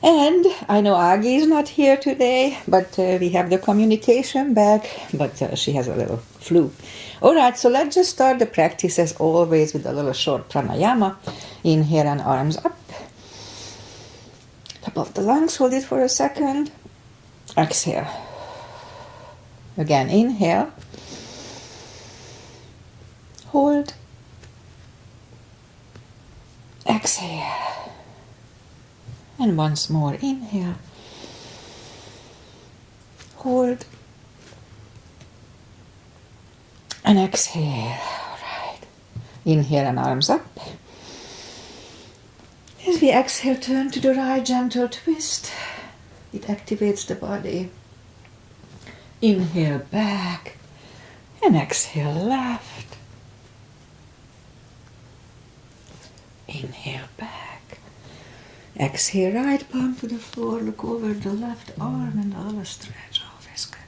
And I know Aggie is not here today, but we have the communication back, but she has a little flu. Alright, so let's just start the practice as always with a little short pranayama. Inhale and arms up. Top of the lungs, hold it for a second. Exhale. Again, inhale. Hold. Exhale. And once more, inhale. Hold. And exhale. All right. Inhale and arms up. As we exhale, turn to the right, gentle twist. It activates the body. Inhale back. And exhale left. Inhale back. Exhale right palm to the floor. Look over the left arm and a little stretch. Always good.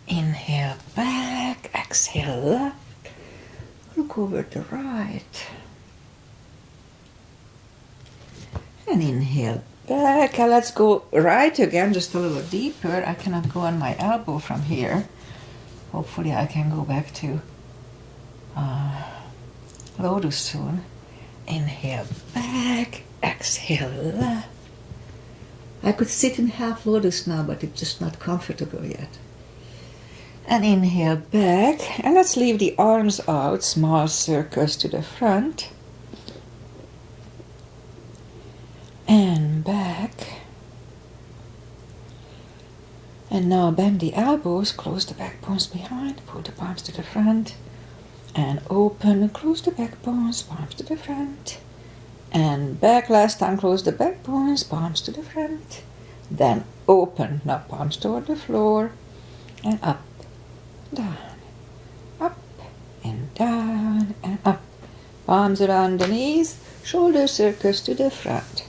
Inhale back. Exhale left. Look over the right. And inhale back. And let's go right again, just a little deeper. I cannot go on my elbow from here. Hopefully I can go back to lotus soon. Inhale back, exhale left. I could sit in half lotus now, but it's just not comfortable yet. And inhale back, and let's leave the arms out, small circles to the front. And back. And now bend the elbows, close the back bones behind, pull the palms to the front. And open, close the back bones, palms to the front. And back, last time, close the back bones, palms to the front. Then open, now palms toward the floor. And up, down, up, and down, and up. Palms around the knees, shoulder circles to the front.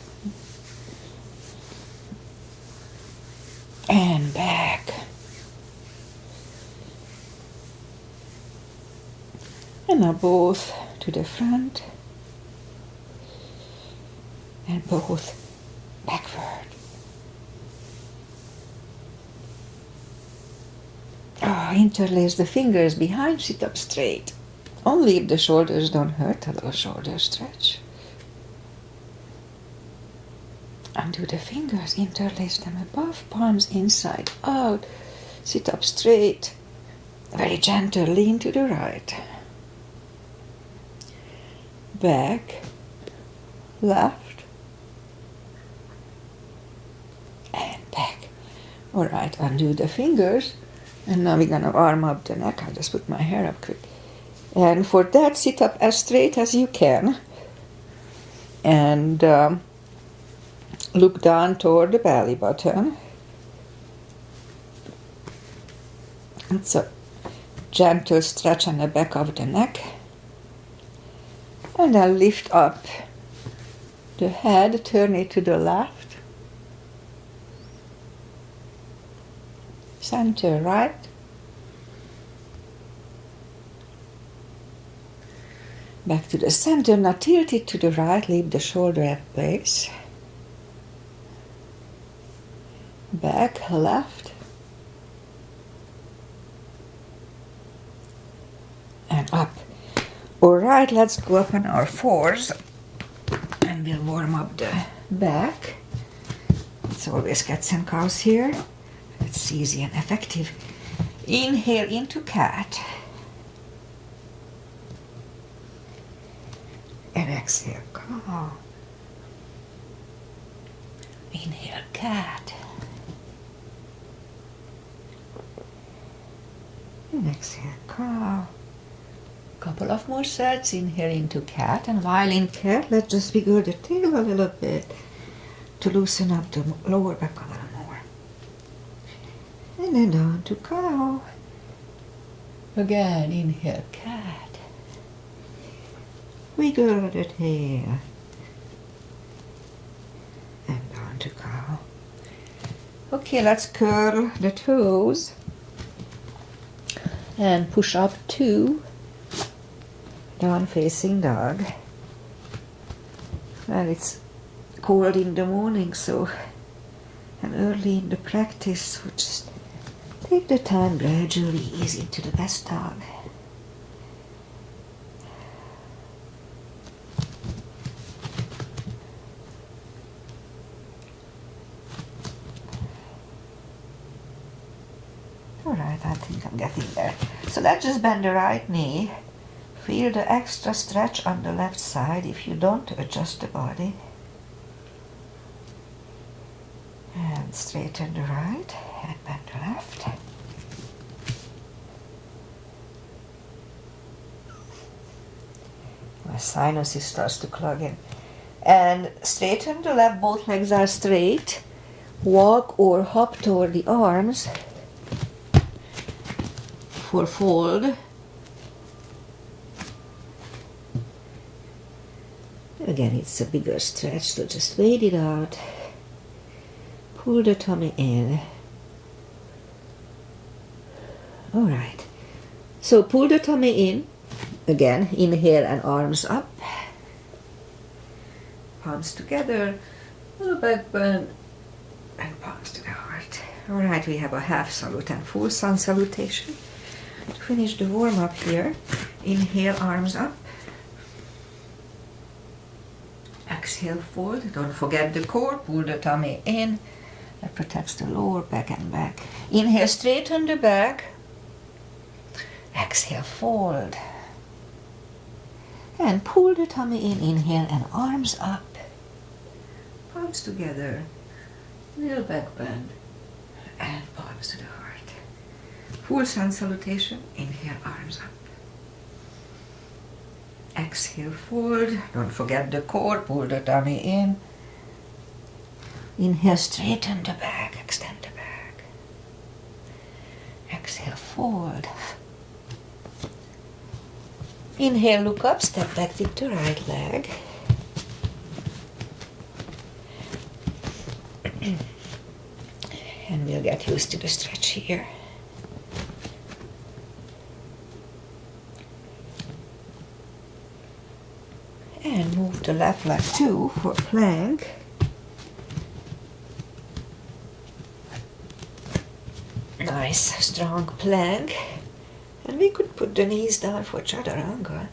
And back. And now both to the front and both backward. Interlace the fingers behind, sit up straight. Only if the shoulders don't hurt, a little shoulder stretch. Undo the fingers, interlace them above, palms inside out. Sit up straight. Very gentle, lean to the right. Back, left, and back. All right, undo the fingers, and now we're gonna arm up the neck. I just put my hair up quick. And for that, sit up as straight as you can, and look down toward the belly button. It's a gentle stretch on the back of the neck. And then lift up the head, turn it to the left, center right, back to the center. Now tilt it to the right, leave the shoulder at place, back, left, and up. Alright, let's go up on our fours and we'll warm up the back. It's always cats and cows here. It's easy and effective. Inhale into cat. And exhale, cow. Inhale, cat. And exhale, cow. Couple of more sets. Inhale into cat, and while in cat, let's just wiggle the tail a little bit to loosen up the lower back a little more. And then down to cow. Again, inhale, cat. Wiggle the tail. And down to cow. Okay, let's curl the toes and push up 2. Down facing dog. And it's cold in the morning, so and early in the practice, so just take the time gradually ease into the best dog. Alright, I think I'm getting there. So let's just bend the right knee. Feel the extra stretch on the left side. If you don't, adjust the body. And straighten the right and bend the left. My sinuses starts to clog in. And straighten the left, both legs are straight. Walk or hop toward the arms for fold. Again, it's a bigger stretch, so just wait it out. Pull the tummy in. Alright. So pull the tummy in. Again, inhale and arms up. Palms together. Little back bend. And palms to the heart. Alright, we have a half salute and full sun salutation. To finish the warm up here, inhale, arms up. Exhale, fold. Don't forget the core. Pull the tummy in. That protects the lower back and back. Inhale, straighten the back. Exhale, fold. And pull the tummy in. Inhale and arms up. Palms together. Little back bend. And palms to the heart. Full sun salutation. Inhale, arms up. Exhale, fold. Don't forget the core. Pull the tummy in. Inhale, straighten the back. Extend the back. Exhale, fold. Inhale, look up. Step back with the right leg. And we'll get used to the stretch here. And move the left leg too for plank. Nice, strong plank. And we could put the knees down for chaturanga.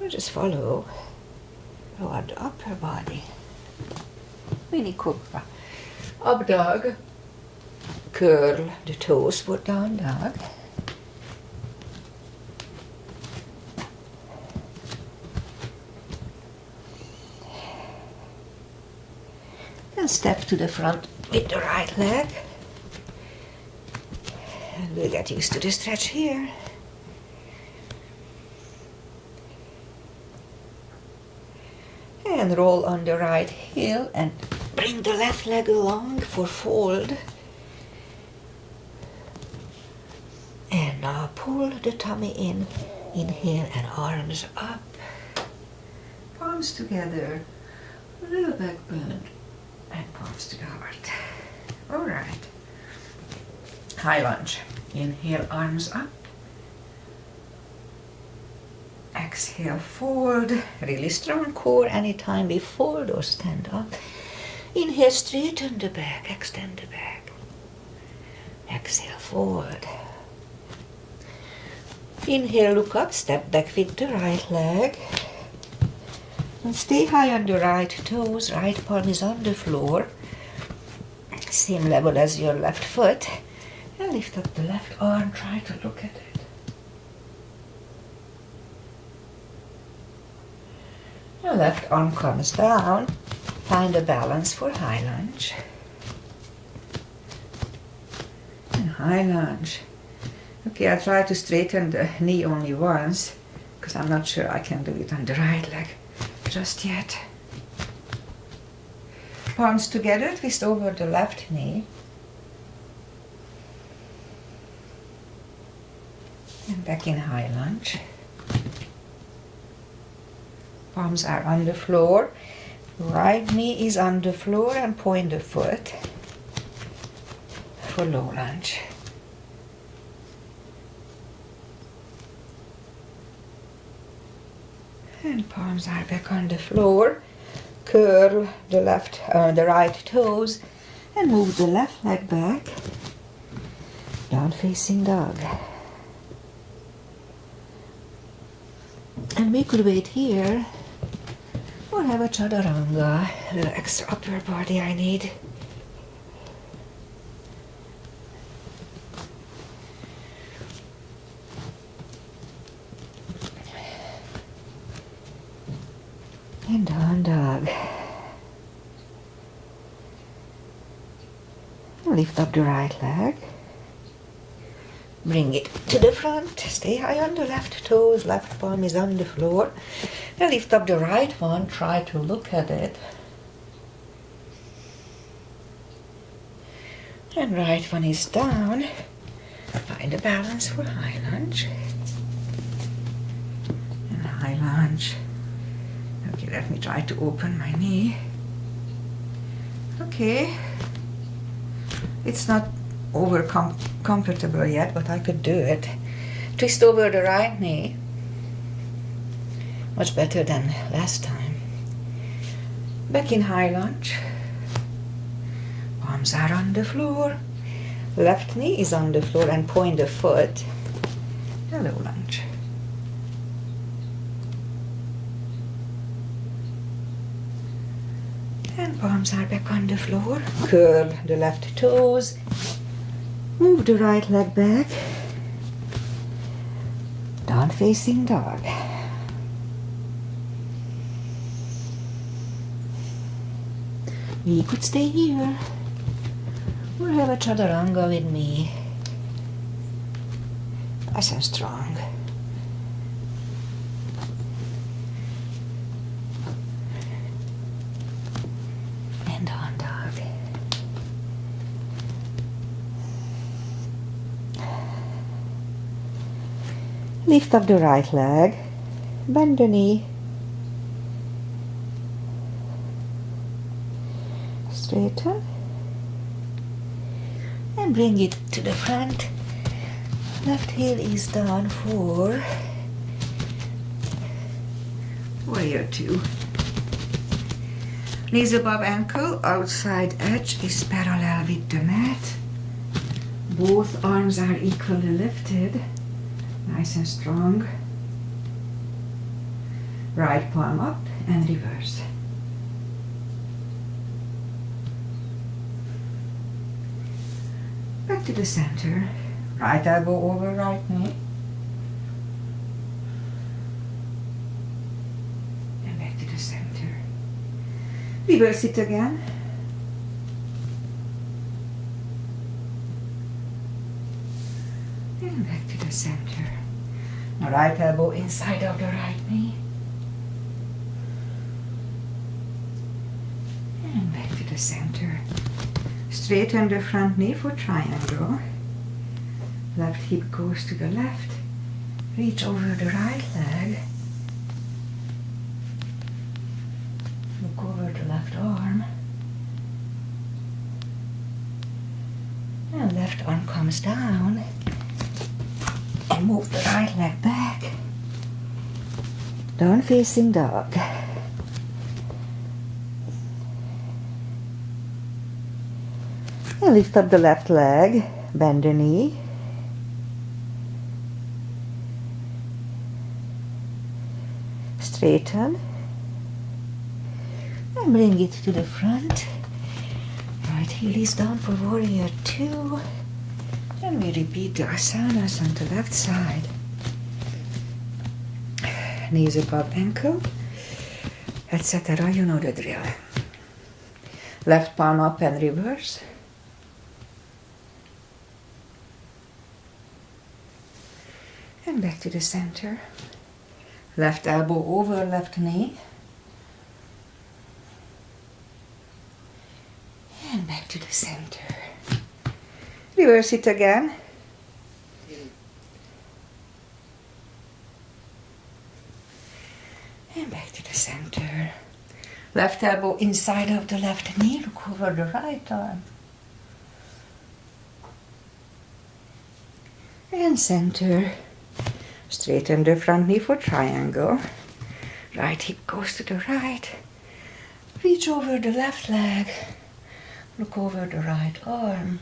Or just follow our upper body. Mini cobra. Up dog. Curl the toes for down dog. Then step to the front with the right leg. And we'll get used to the stretch here. And roll on the right heel and bring the left leg along for fold. And now pull the tummy in. Inhale and arms up. Palms together. A little back bend. And palms to the heart. Alright. High lunge. Inhale, arms up. Exhale, fold. Really strong core anytime we fold or stand up. Inhale, straighten the back, extend the back. Exhale, forward. Inhale, look up, step back with the right leg. And stay high on the right toes, right palm is on the floor. Same level as your left foot. And lift up the left arm, try to look at it. The left arm comes down. Find a balance for high lunge. And high lunge. Okay, I'll try to straighten the knee only once, because I'm not sure I can do it on the right leg just yet. Palms together, twist over the left knee. And back in high lunge. Palms are on the floor. Right knee is on the floor and point the foot for low lunge. And palms are back on the floor. Curl the right toes and move the left leg back. Down facing dog. And we could wait here or have a chaturanga, a little extra upper body I need. And down dog. Lift up the right leg. Bring it to the front. Stay high on the left toes. Left palm is on the floor. And lift up the right one. Try to look at it. And right one is down. Find a balance for high lunge. And high lunge. Okay, let me try to open my knee. Okay. It's not over comfortable yet, but I could do it. Twist over the right knee. Much better than last time. Back in high lunge. Palms are on the floor. Left knee is on the floor and point the foot. A low lunge. And palms are back on the floor. Curl the left toes. Move the right leg back. Down facing dog. We could stay here or have a chaturanga with me. Nice and strong. And on dog. Lift up the right leg, bend the knee, straighten, and bring it to the front. Left heel is down for warrior two. Knees above ankle, outside edge is parallel with the mat. Both arms are equally lifted. Nice and strong. Right palm up and reverse. Back to the center. Right elbow over right knee. And back to the center. Reverse it again. And back to the center. Now right elbow inside of the right knee. And back to the center. Straighten the front knee for triangle. Left hip goes to the left. Reach over the right leg. Look over the left arm. And left arm comes down. And move the right leg back. Down facing dog. And lift up the left leg, bend the knee. Straighten. And bring it to the front. Right heel is down for warrior two. And we repeat the asanas on the left side. Knees above ankle, etc. You know the drill. Left palm up and reverse. And back to the center. Left elbow over left knee. And back to the center. Reverse it again. And back to the center. Left elbow inside of the left knee. Look over the right arm. And center. Straighten the front knee for triangle. Right hip goes to the right. Reach over the left leg, look over the right arm,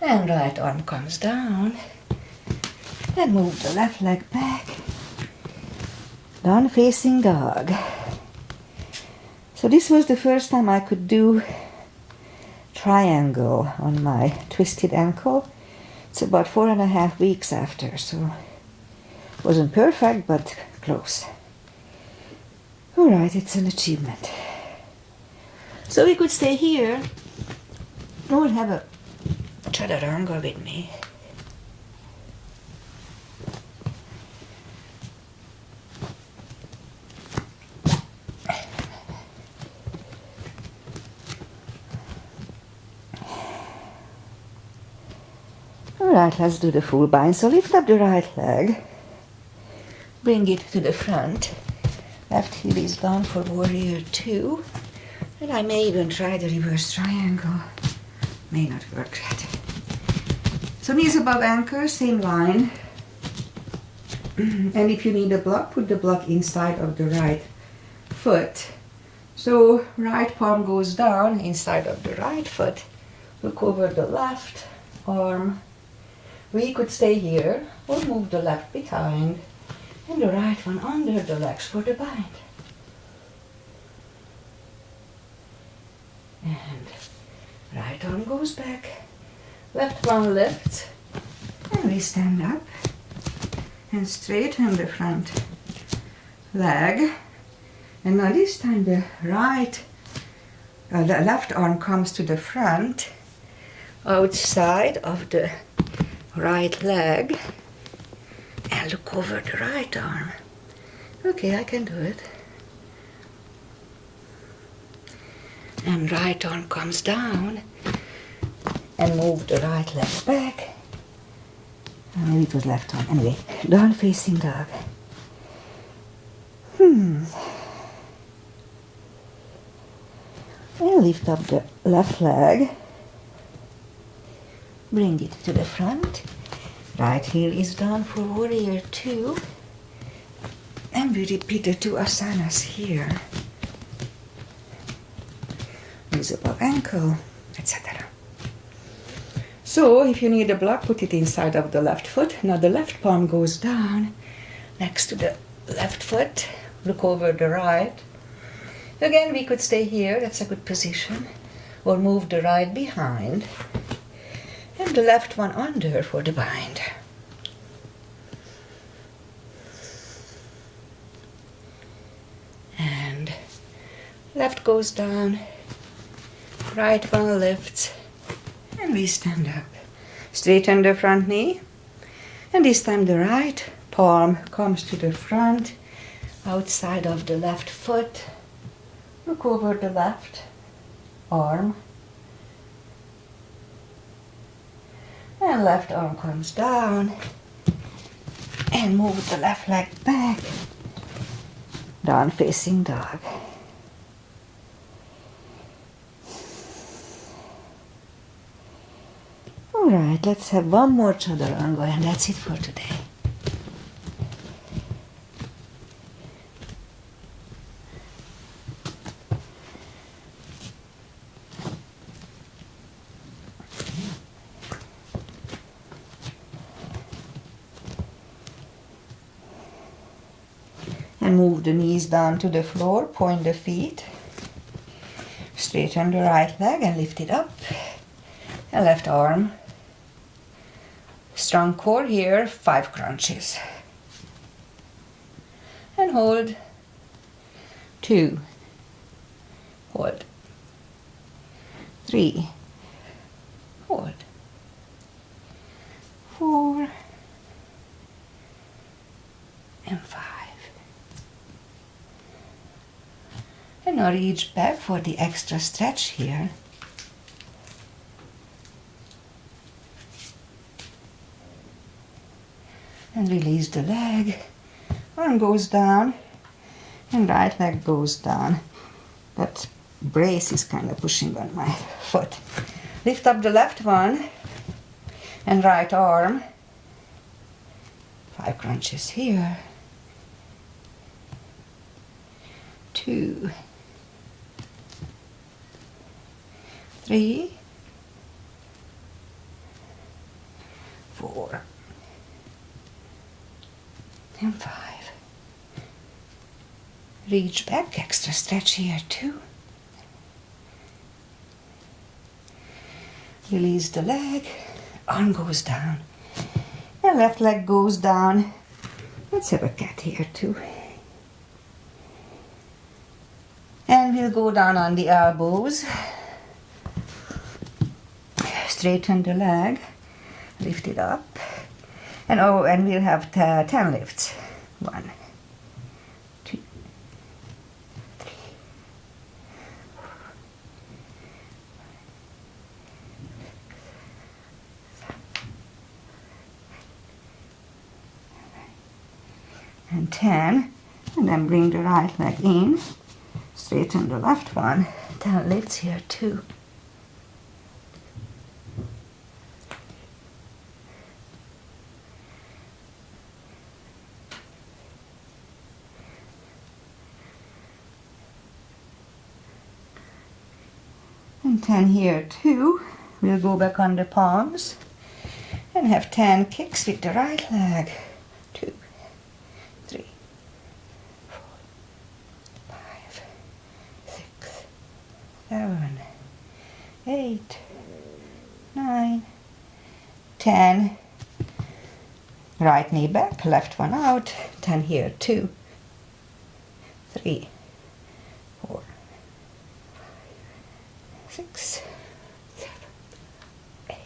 and right arm comes down, and move the left leg back, down facing dog. So this was the first time I could do triangle on my twisted ankle. It's about 4.5 weeks after, so it wasn't perfect, but close. Alright, it's an achievement. So we could stay here or have a chaturanga with me. Alright, let's do the full bind. So lift up the right leg, bring it to the front. Left heel is down for warrior 2. And I may even try the reverse triangle. May not work yet. So knees above ankle, same line. And if you need a block, put the block inside of the right foot. So right palm goes down inside of the right foot. Look over the left arm. We could stay here or move the left behind and the right one under the legs for the bind. And right arm goes back, left one lifts, and we stand up and straighten the front leg. And now this time the left arm comes to the front, outside of the right leg, and look over the right arm. Okay, I can do it. And right arm comes down and move the right leg back. Maybe it was left arm. Anyway, down facing dog. And lift up the left leg. Bring it to the front. Right heel is down for warrior 2. And we repeat the 2 asanas here. Knees above ankle, etc. So if you need a block, put it inside of the left foot. Now the left palm goes down next to the left foot. Look over the right. Again, we could stay here, that's a good position. Or move the right behind. And the left one under for the bind. And left goes down. Right one lifts, and we stand up. Straighten the front knee, and this time the right palm comes to the front, outside of the left foot. Look over the left arm, and left arm comes down, and move the left leg back, down facing dog. Alright, let's have one more chaturanga and that's it for today. And move the knees down to the floor, point the feet, straighten the right leg and lift it up, and left arm. Strong core here, 5 crunches. And hold. 2. Hold. 3. Hold. 4. And 5. And now reach back for the extra stretch here. And release the leg. Arm goes down and right leg goes down. That brace is kind of pushing on my foot. Lift up the left one and right arm. 5 crunches here. 2, 3, 4, and 5. Reach back, extra stretch here too. Release the leg, arm goes down, and left leg goes down. Let's have a cat here too. And we'll go down on the elbows. Straighten the leg, lift it up. And we'll have 10 lifts. 1, 2, 3, 4, 5, 6, 7, 8, 9, and 10. And then bring the right leg in. Straighten the left one. 10 lifts here too. And 10 here too. We'll go back on the palms and have 10 kicks with the right leg. 2, 3, 4, 5, 6, 7, 8, 9, 10. Right knee back, left one out. 10 here, 2, 3, 4, 6, 7, 8,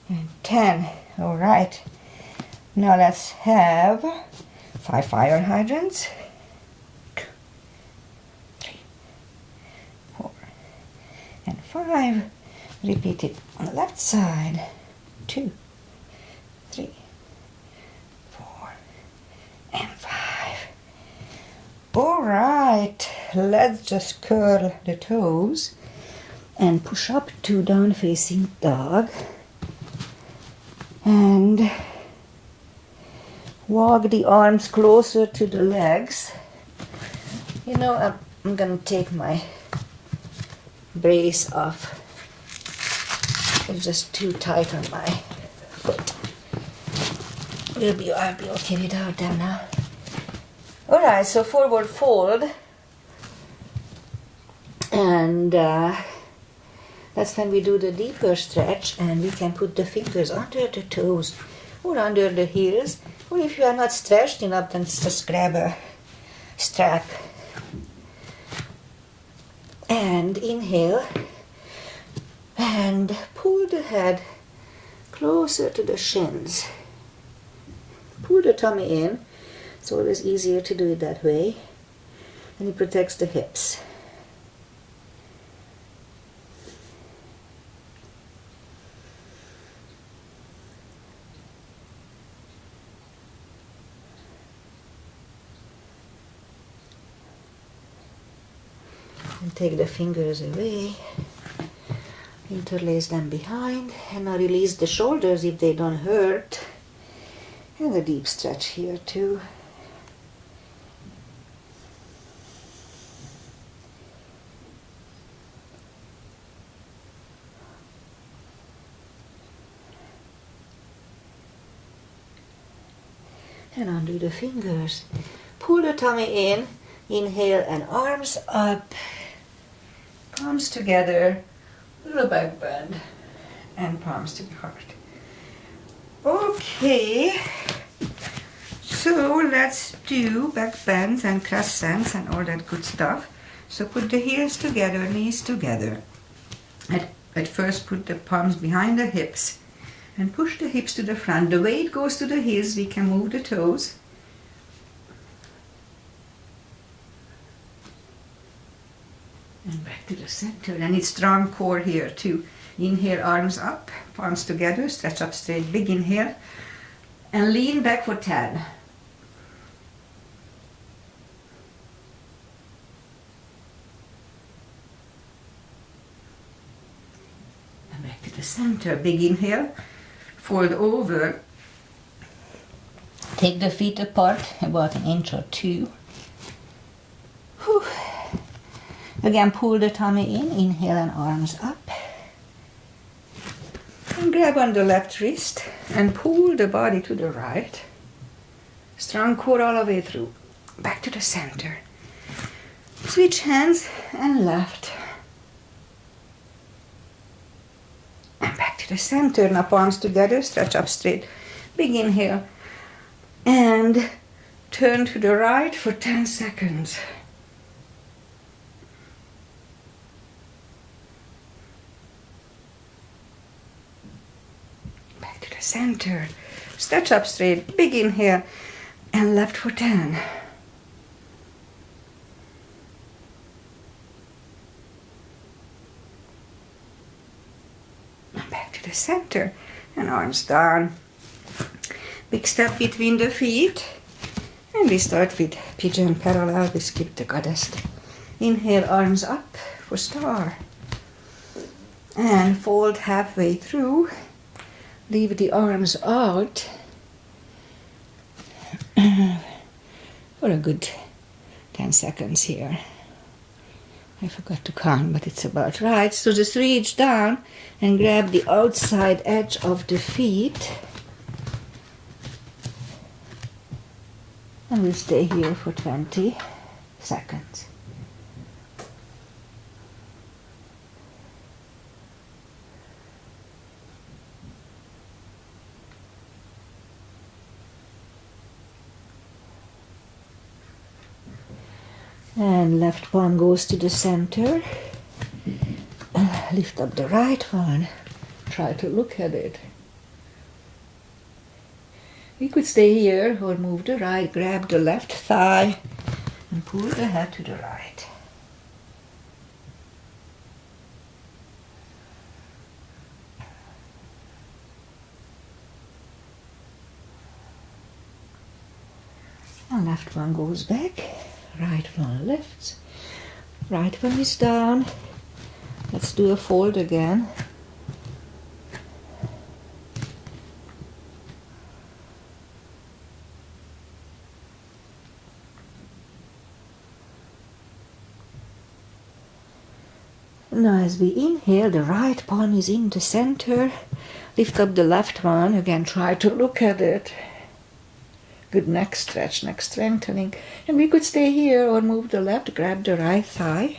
9, and 10. All right. Now let's have 5 fire hydrants. 2, 3, 4, and 5. Repeat it on the left side. 2, 3, 4, and 5. All right, let's just curl the toes and push up to down facing dog and walk the arms closer to the legs. You know, I'm gonna take my brace off. It's just too tight on my foot. I'll be okay without them now. Alright, so forward fold, and that's when we do the deeper stretch, and we can put the fingers under the toes or under the heels, or if you are not stretched enough, then just grab a strap and inhale and pull the head closer to the shins. Pull the tummy in. It's always easier to do it that way, and it protects the hips. And take the fingers away, interlace them behind, and now release the shoulders if they don't hurt. And a deep stretch here too. And undo the fingers. Pull the tummy in, inhale, and arms up, palms together, little back bend, and palms to the heart. Okay, so let's do back bends and crescents and all that good stuff. So put the heels together, knees together. At first put the palms behind the hips and push the hips to the front. The weight goes to the heels, we can move the toes. And back to the center. And it's strong core here too. Inhale, arms up, palms together, stretch up straight, big inhale. And lean back for 10. And back to the center, big inhale. Fold over, take the feet apart about 1 inch or 2, Again, pull the tummy in, inhale and arms up. And grab on the left wrist and pull the body to the right. Strong core all the way through. Back to the center. Switch hands and left. And back to the center. Now palms together, stretch up straight. Big inhale. And turn to the right for 10 seconds. Back to the center. Stretch up straight. Big inhale. And left for 10. Back to the center. And arms down. Big step between the feet. And we start with pigeon parallel. We skip the goddess. Inhale, arms up for star. And fold halfway through. Leave the arms out for a good 10 seconds here. I forgot to count, but it's about right. So just reach down and grab the outside edge of the feet. And we stay here for 20 seconds. And left palm goes to the center. Lift up the right one. Try to look at it. We could stay here or move the right, grab the left thigh and pull the head to the right. And left one goes back. Right one lifts, right one is down. Let's do a fold again. Now as we inhale, the right palm is in the center. Lift up the left one. Again, try to look at it. Good neck stretch, neck strengthening. And we could stay here or move the left, grab the right thigh,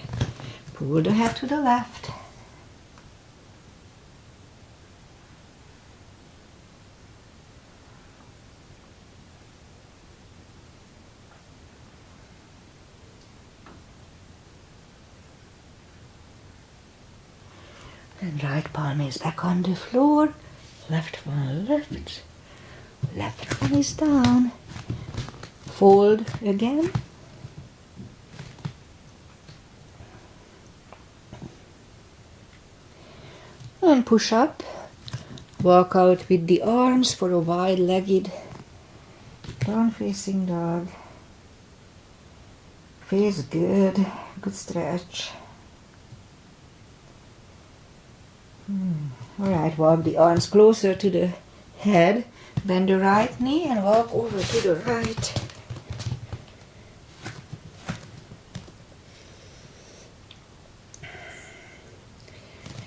pull the head to the left. And right palm is back on the floor, left one lifts, left one is down. Fold again. And push up. Walk out with the arms for a wide-legged down-facing dog. Feels good. Good stretch. Alright, walk the arms closer to the head. Bend the right knee and walk over to the right.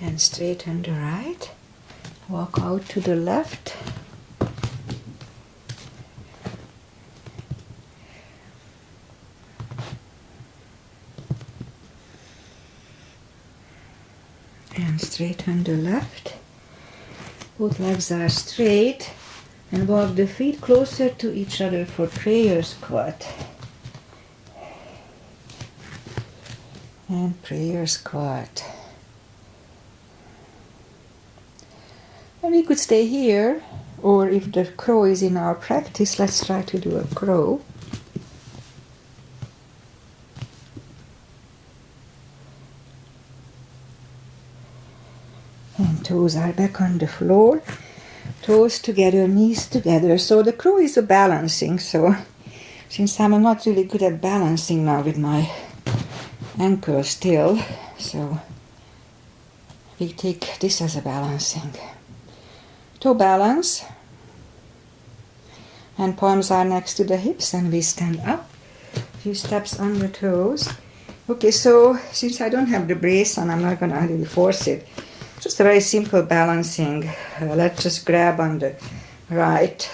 And straighten the right. Walk out to the left. And straighten the left. Both legs are straight. And walk the feet closer to each other for prayer squat. And prayer squat. And we could stay here, or if the crow is in our practice, let's try to do a crow. And toes are back on the floor. Toes together, knees together. So the crow is a balancing. So since I'm not really good at balancing now with my ankle still, so we take this as a balancing. Toe balance. And palms are next to the hips and we stand up. A few steps on the toes. Okay, so since I don't have the brace on, I'm not gonna really force it. Just a very simple balancing. Let's just grab on the right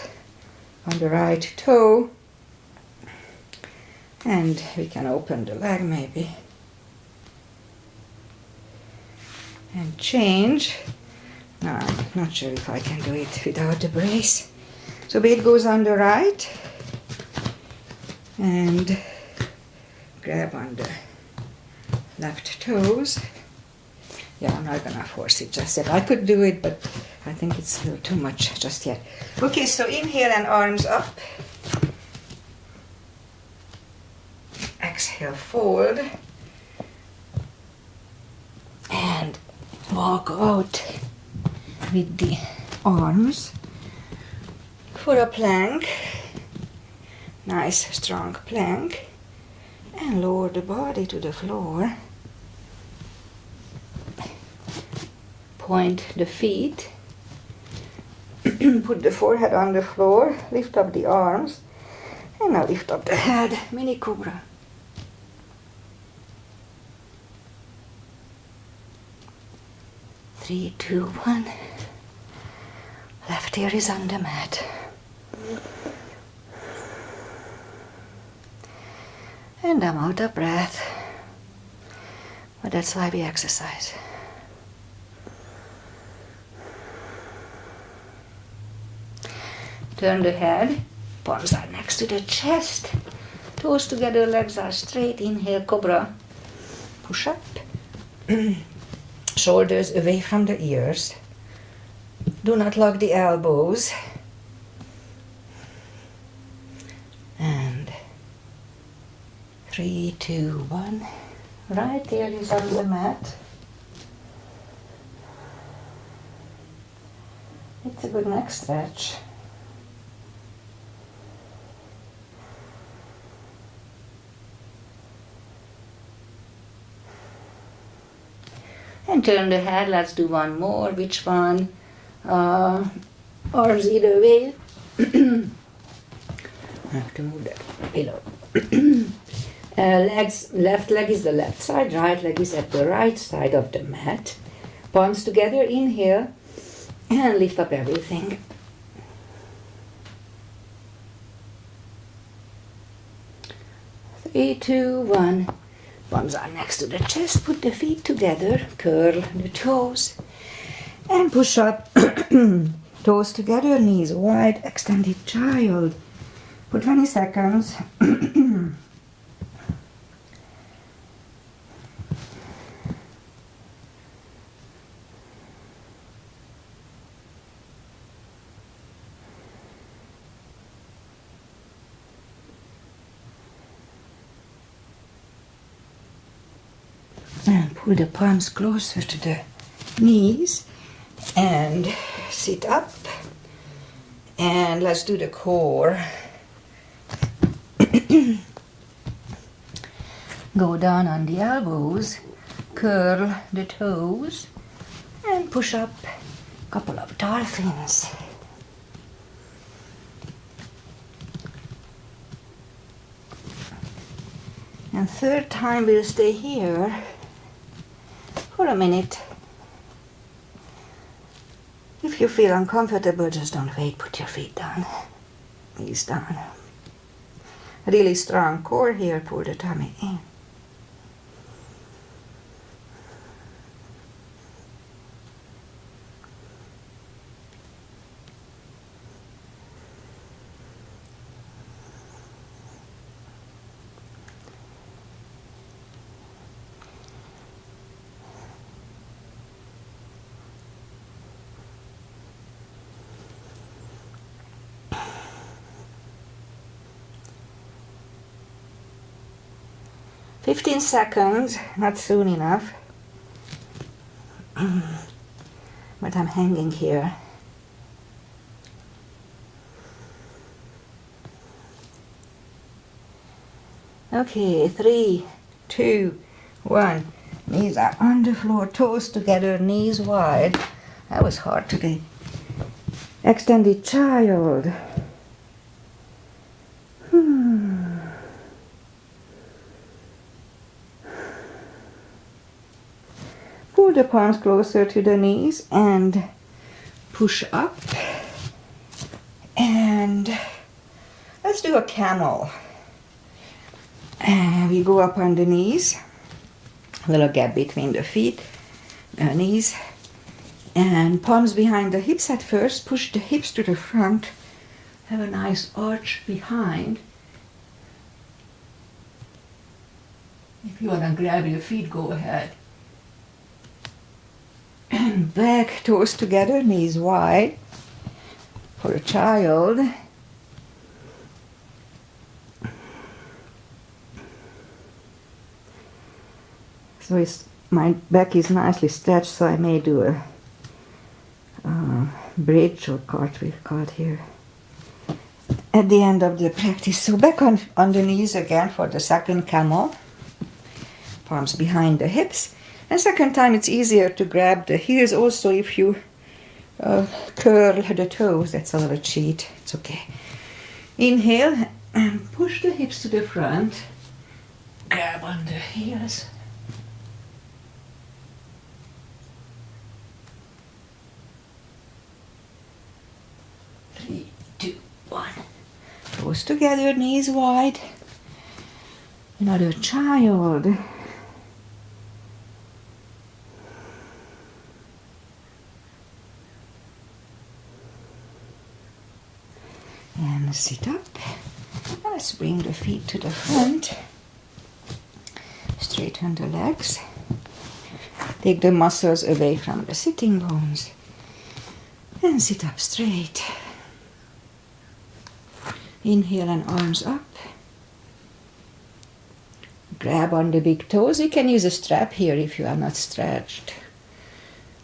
toe, and we can open the leg maybe and change. No, I'm not sure if I can do it without the brace. So weight goes on the right and grab on the left toes. Yeah, I'm not gonna force it just yet. I could do it, but I think it's a little too much just yet. Okay, so inhale and arms up. Exhale, fold. And walk out with the arms for a plank. Nice, strong plank. And lower the body to the floor. Point the feet. Put the forehead on the floor. Lift up the arms. And now lift up the head. Mini cobra. Three, two, one. Left ear is on the mat. And I'm out of breath. But that's why we exercise. Turn the head. Palms are next to the chest. Toes together, legs are straight. Inhale, cobra. Push up. Shoulders away from the ears. Do not lock the elbows. And 3, 2, 1. Right ear is on the mat. It's a good neck stretch. And turn the head. Let's do one more. Which one? Arms either way. I have to move the pillow. Legs. Left leg is the left side. Right leg is at the right side of the mat. Palms together. Inhale. And lift up everything. Three, two, one. Palms are next to the chest. Put the feet together. Curl the toes. And push up. Toes together. Knees wide. Extended child. For 20 seconds. And pull the palms closer to the knees and sit up. And let's do the core. Go down on the elbows, curl the toes, and push up a couple of dolphins. And third time we'll stay here for a minute. If you feel uncomfortable, just don't wait, put your feet down, knees down. Really strong core here, pull the tummy in. "15 seconds, not soon enough, but I'm hanging here. Okay, 3, 2, 1. Knees are on the floor, toes together, knees wide. That was hard today. Extended child. pull the palms closer to the knees and push up. And let's do a camel. And we go up on the knees, a little gap between the feet, knees, and palms behind the hips at first. Push the hips to the front. Have a nice arch behind. If you want to grab your feet, go ahead. And back, toes together, knees wide. For a child. So my back is nicely stretched, so I may do a bridge or cart here at the end of the practice. So back on the knees again for the second camel. Palms behind the hips. And second time it's easier to grab the heels also if you curl the toes. That's a little cheat. It's okay. Inhale and push the hips to the front. Grab on the heels. Three, two, one. Toes together, knees wide. Another child. And sit up. Let's bring the feet to the front. Straighten the legs. Take the muscles away from the sitting bones. And sit up straight. Inhale and arms up. Grab on the big toes. You can use a strap here if you are not stretched.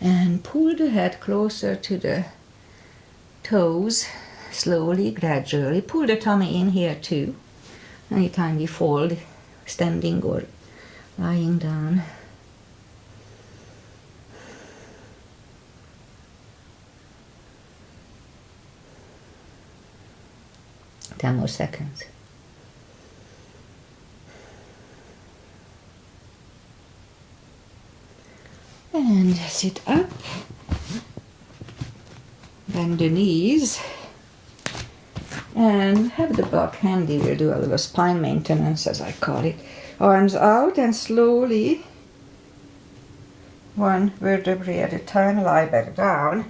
And pull the head closer to the toes. Slowly, gradually. Pull the tummy in here too. Anytime you fold, standing or lying down. Ten more seconds. And sit up. Bend the knees. And have the block handy. We'll do a little spine maintenance, as I call it. Arms out and slowly, one vertebrae at a time, lie back down.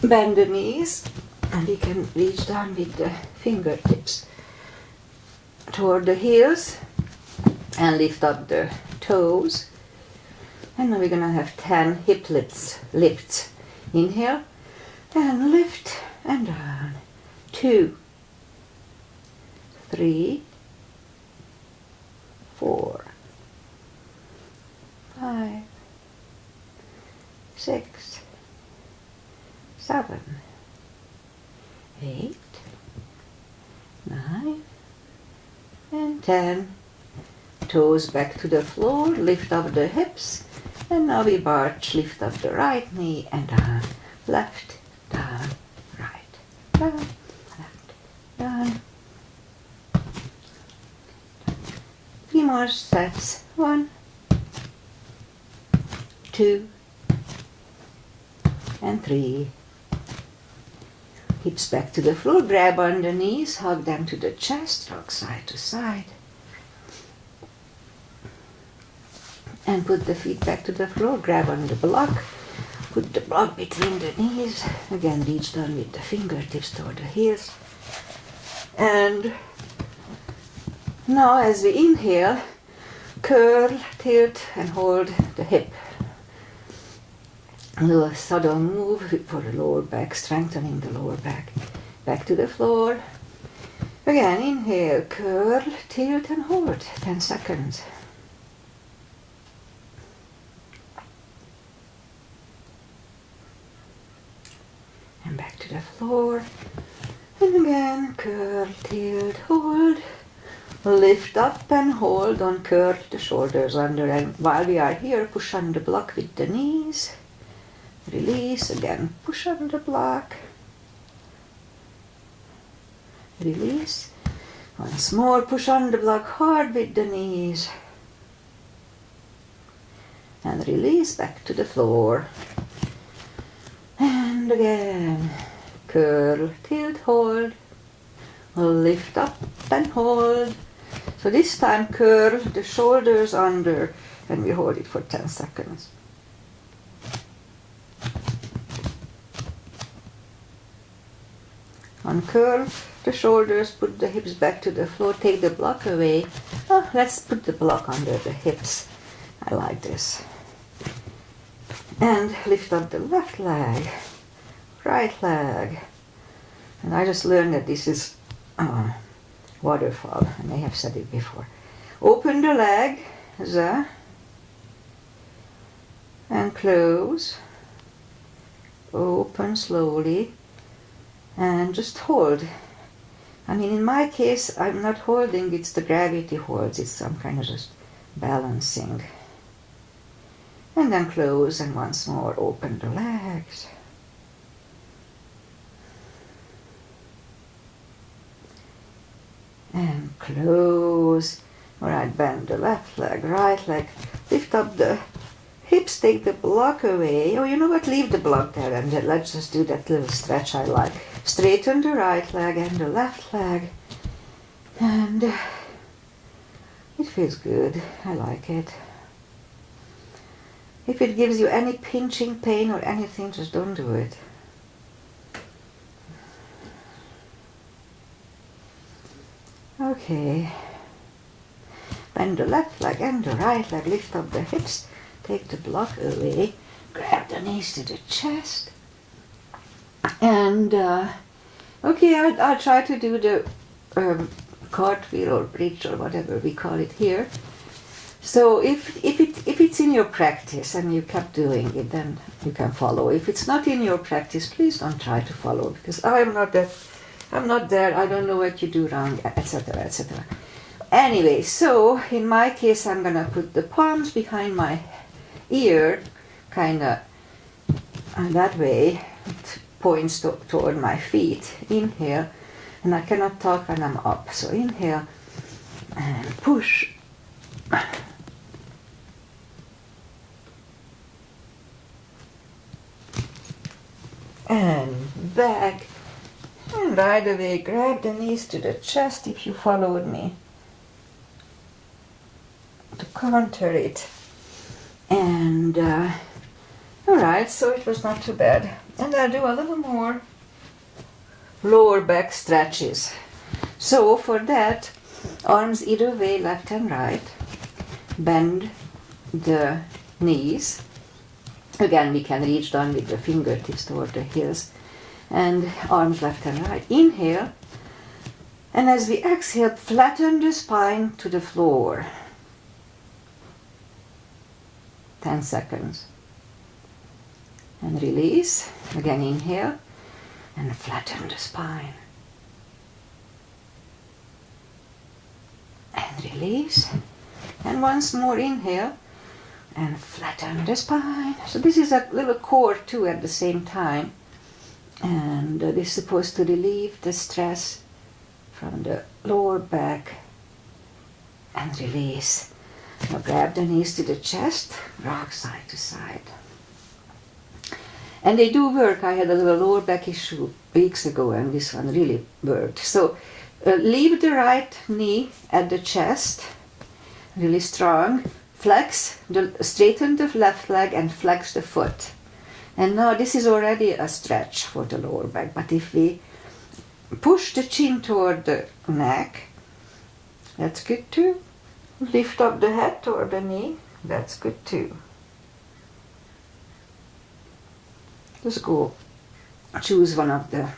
Bend the knees, and you can reach down with the fingertips toward the heels and lift up the toes. And now we're gonna have 10 hip lifts. Inhale and lift and down. 2, 3, 4, 5, 6, 7, 8, 9, and 10. Toes back to the floor, lift up the hips, and now we march, lift up the right knee and down, left, down, right, down, left, down. 3 more sets. 1, 2, and 3. Hips back to the floor, grab on the knees, hug them to the chest, rock side to side. And put the feet back to the floor, grab on the block, put the block between the knees, again reach down with the fingertips toward the heels. And now as we inhale, curl, tilt and hold the hip. A little subtle move for the lower back, strengthening the lower back. Back to the floor. Again, inhale, curl, tilt and hold, 10 seconds. And back to the floor. And again, curl, tilt, hold. Lift up and hold, don't curl the shoulders under. And while we are here, push on the block with the knees. Release, again, push on the block. Release. Once more, push on the block hard with the knees. and release back to the floor. And again, curl, tilt, hold, lift up and hold. So this time curl the shoulders under and we hold it for 10 seconds. Uncurl the shoulders, put the hips back to the floor, take the block away. Oh, let's put the block under the hips. I like this. And lift up the left leg, right leg. And I just learned that this is waterfall, and I have said it before. Open the leg, and close. Open slowly, and just hold. I mean, in my case, I'm not holding, it's the gravity holds, it's some kind of just balancing. And then close, and once more open the legs. And close. Alright, bend the left leg, right leg, lift up the hips, take the block away. Oh, you know what, leave the block there and let's just do that little stretch I like. Straighten the right leg and the left leg. And it feels good, I like it. If it gives you any pinching pain or anything, just don't do it. Okay. Bend the left leg and the right leg, lift up the hips, take the block away, grab the knees to the chest. And, okay, I'll try to do the cartwheel or bridge or whatever we call it here. So if it's in your practice and you kept doing it, then you can follow. If it's not in your practice, please don't try to follow, because I'm not there, I don't know what you do wrong, etc., etc. Anyway, so in my case, I'm gonna put the palms behind my ear, kinda that way. It points toward my feet. Inhale, and I cannot talk when I'm up. So inhale and push. And back. And right away, grab the knees to the chest if you followed me, to counter it. And alright, so it was not too bad. And I'll do a little more lower back stretches. So for that, arms either way, left and right. Bend the knees. Again, we can reach down with the fingertips toward the heels. And arms left and right. Inhale, and as we exhale, flatten the spine to the floor. 10 seconds. And release. Again, inhale, and flatten the spine. And release. And once more, inhale, and flatten the spine. So this is a little core too at the same time. And this is supposed to relieve the stress from the lower back and release. Now grab the knees to the chest, rock side to side. And they do work. I had a little lower back issue weeks ago and this one really worked. So leave the right knee at the chest, really strong. Flex, straighten the left leg and flex the foot. And now this is already a stretch for the lower back, but if we push the chin toward the neck, that's good too. Lift up the head toward the knee, that's good too. Just go, choose one of the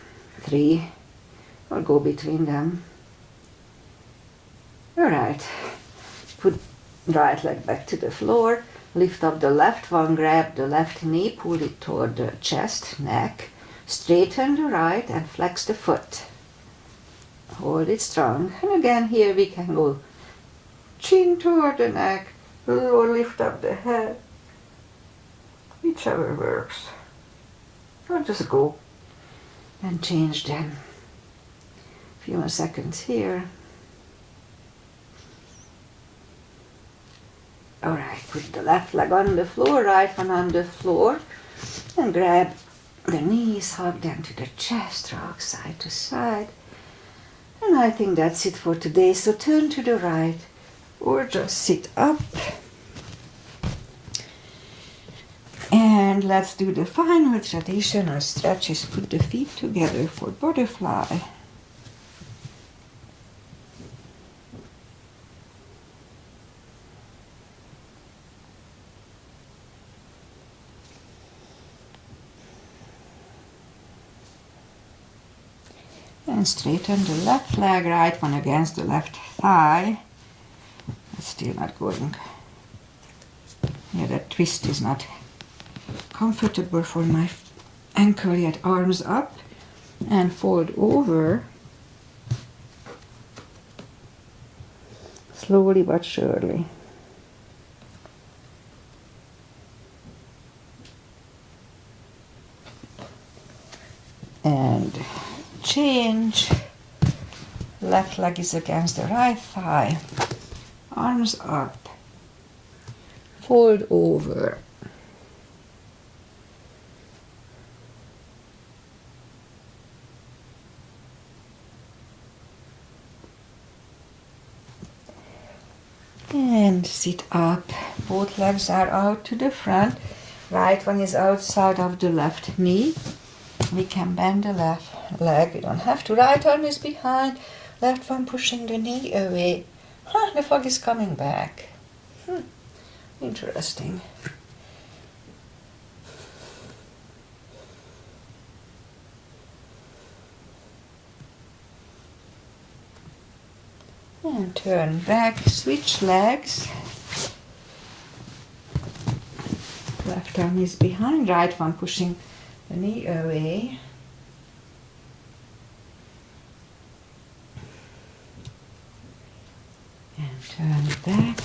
three, or go between them. Alright, put right leg back to the floor. Lift up the left one, grab the left knee, pull it toward the chest, neck. Straighten the right and flex the foot. Hold it strong. And again here we can go chin toward the neck, or lift up the head. Whichever works. Or just go and change them. A few more seconds here. Alright, put the left leg on the floor, right one on the floor, and grab the knees, hug them to the chest, rock side to side. And I think that's it for today. So turn to the right or just sit up. And let's do the final traditional stretches. Put the feet together for butterfly. And straighten the left leg, right one against the left thigh. It's still not going. Yeah, that twist is not comfortable for my ankle yet. Arms up and fold over. Slowly but surely. And change. Left leg is against the right thigh. Arms up. Fold over. And sit up. Both legs are out to the front. Right one is outside of the left knee. We can bend the left leg. We don't have to. Right arm is behind. Left one pushing the knee away. The fog is coming back. Interesting. And turn back, switch legs. Left arm is behind, right one pushing the knee away. And turn back.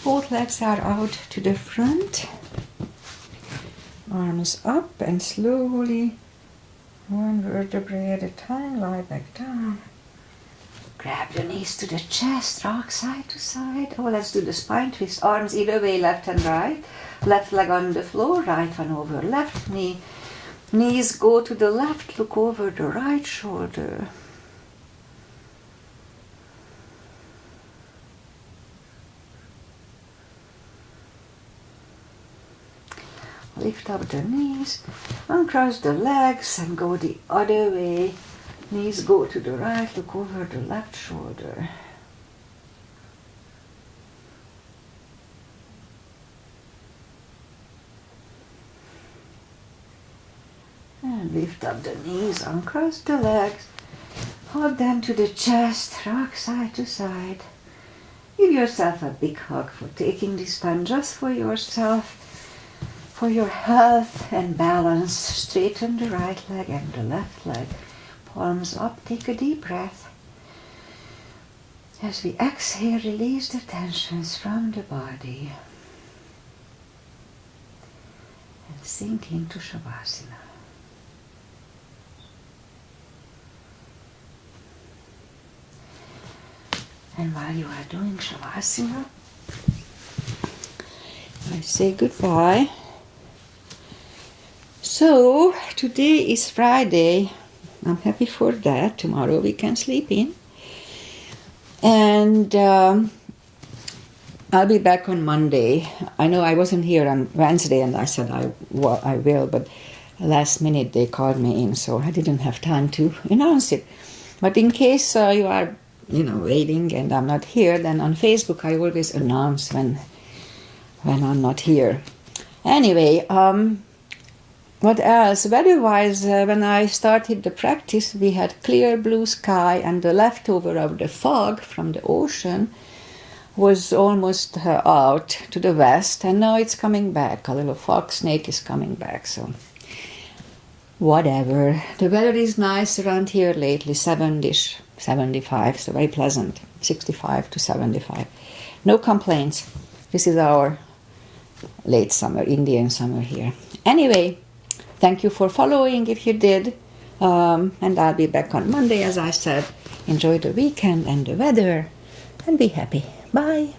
Both legs are out to the front. Arms up and slowly, one vertebrae at a time, lie back down. Grab the knees to the chest, rock side to side. Oh, let's do the spine twist. Arms either way, left and right. Left leg on the floor, right one over left knee. Knees go to the left, look over the right shoulder. Lift up the knees, uncross the legs and go the other way. Knees go to the right, look over the left shoulder. And lift up the knees, uncross the legs, hug them to the chest, rock side to side. Give yourself a big hug for taking this time just for yourself, for your health and balance. Straighten the right leg and the left leg. Palms up, take a deep breath. As we exhale, release the tensions from the body. And sink into Shavasana. And while you are doing Shavasana, I say goodbye. So, today is Friday. I'm happy for that. Tomorrow we can sleep in. And I'll be back on Monday. I know I wasn't here on Wednesday and I said I will, but last minute they called me in, so I didn't have time to announce it. But in case you are, waiting and I'm not here, then on Facebook I always announce when I'm not here. Anyway, what else? Weather-wise, when I started the practice, we had clear blue sky and the leftover of the fog from the ocean was almost out to the west, and now it's coming back. A little fog snake is coming back, so whatever. The weather is nice around here lately, 70-ish, 75, so very pleasant, 65 to 75. No complaints. This is our late summer, Indian summer here. Anyway, thank you for following if you did. And I'll be back on Monday, as I said. Enjoy the weekend and the weather and be happy. Bye.